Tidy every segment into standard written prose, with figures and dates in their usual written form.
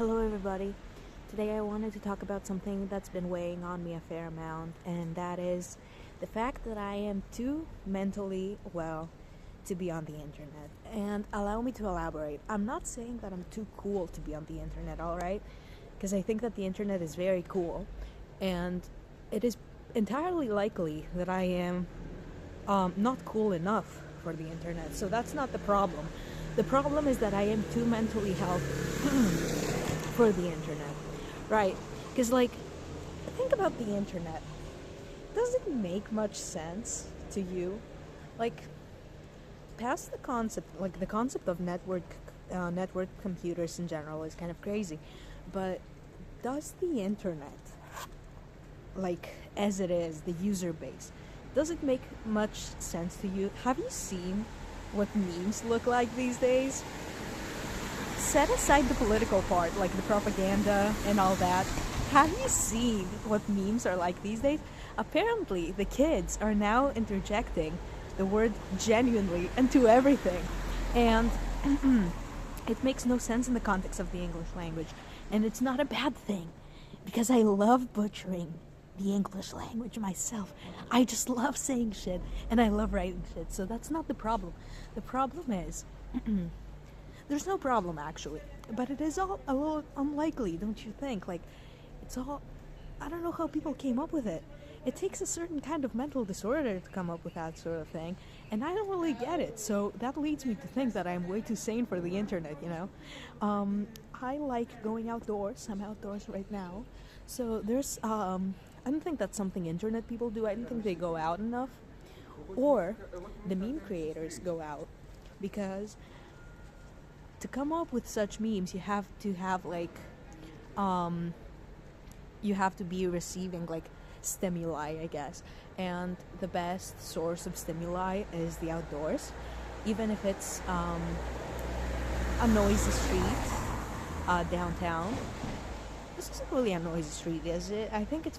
Hello, everybody. Today I wanted to talk about something that's been weighing on me a fair amount, and that is the fact that I am too mentally well to be on the internet. And allow me to elaborate. I'm not saying that I'm too cool to be on the internet, alright? Because I think that the internet is very cool, and it is entirely likely that I am not cool enough for the internet. So that's not the problem. The problem is that I am too mentally healthy for the internet, right? Because, think about the internet. Does it make much sense to you? Past the concept, the concept of network computers in general is kind of crazy, but does the internet, as it is, the user base, does it make much sense to you? Have you seen what memes look like these days? Set aside the political part, like the propaganda and all that. Have you seen what memes are like these days? Apparently, the kids are now interjecting the word genuinely into everything. And it makes no sense in the context of the English language. And it's not a bad thing, because I love butchering the English language myself. I just love saying shit, and I love writing shit, so that's not the problem. The problem is... There's no problem, actually, but it is all a little unlikely, don't you think? It's all... I don't know how people came up with it. It takes a certain kind of mental disorder to come up with that sort of thing, and I don't really get it, so that leads me to think that I'm way too sane for the internet, you know? I like going outdoors. I'm outdoors right now, so there's... I don't think that's something internet people do. I don't think they go out enough, or the meme creators go out, because... to come up with such memes, you have to have you have to be receiving stimuli, I guess. And the best source of stimuli is the outdoors, even if it's a noisy street downtown. This isn't really a noisy street, is it? I think it's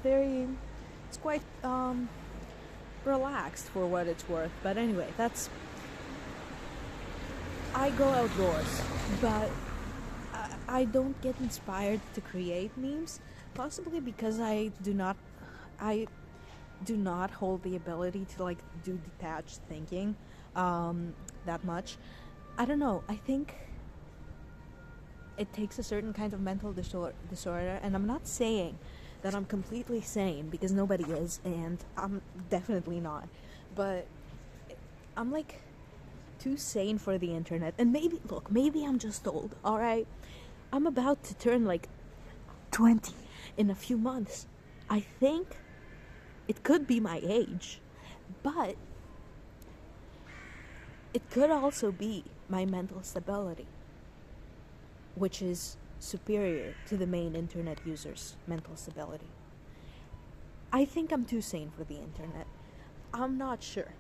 quite relaxed for what it's worth. But anyway, I go outdoors, but I don't get inspired to create memes, possibly because I do not hold the ability to do detached thinking that much. I don't know. I think it takes a certain kind of mental disorder, and I'm not saying that I'm completely sane, because nobody is, and I'm definitely not. But I'm too sane for the internet. And maybe I'm just old, alright? I'm about to turn 20 in a few months. I think it could be my age, but it could also be my mental stability, which is superior to the main internet users' mental stability. I think I'm too sane for the internet. I'm not sure.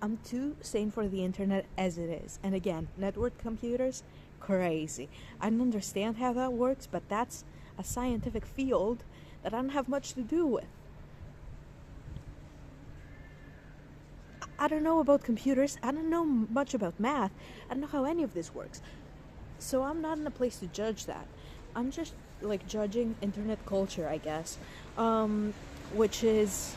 I'm too sane for the internet as it is. And again, network computers, crazy. I don't understand how that works, but that's a scientific field that I don't have much to do with. I don't know about computers. I don't know much about math. I don't know how any of this works. So I'm not in a place to judge that. I'm just judging internet culture, I guess, which is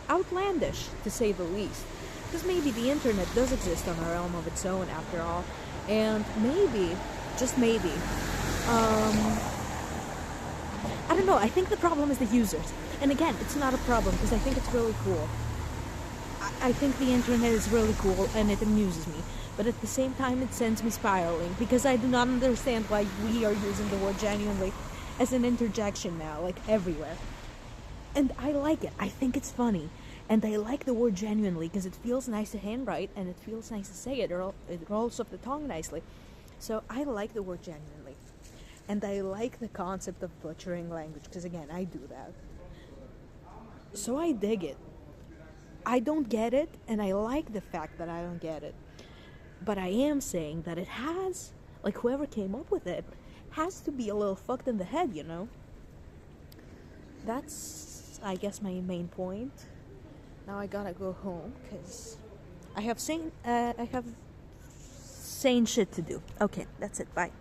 outlandish, to say the least. Because maybe the internet does exist on a realm of its own, after all. And maybe, just maybe, I don't know, I think the problem is the users. And again, it's not a problem, because I think it's really cool. I think the internet is really cool, and it amuses me. But at the same time, it sends me spiraling, because I do not understand why we are using the word genuinely as an interjection now, everywhere. And I like it. I think it's funny. And I like the word genuinely because it feels nice to handwrite, and it feels nice to say it. It rolls off the tongue nicely. So I like the word genuinely. And I like the concept of butchering language, because again, I do that. So I dig it. I don't get it, and I like the fact that I don't get it. But I am saying that it has, whoever came up with it, has to be a little fucked in the head, you know? That's, I guess, my main point. Now I gotta go home, because I have sane shit to do. Okay, that's it. Bye.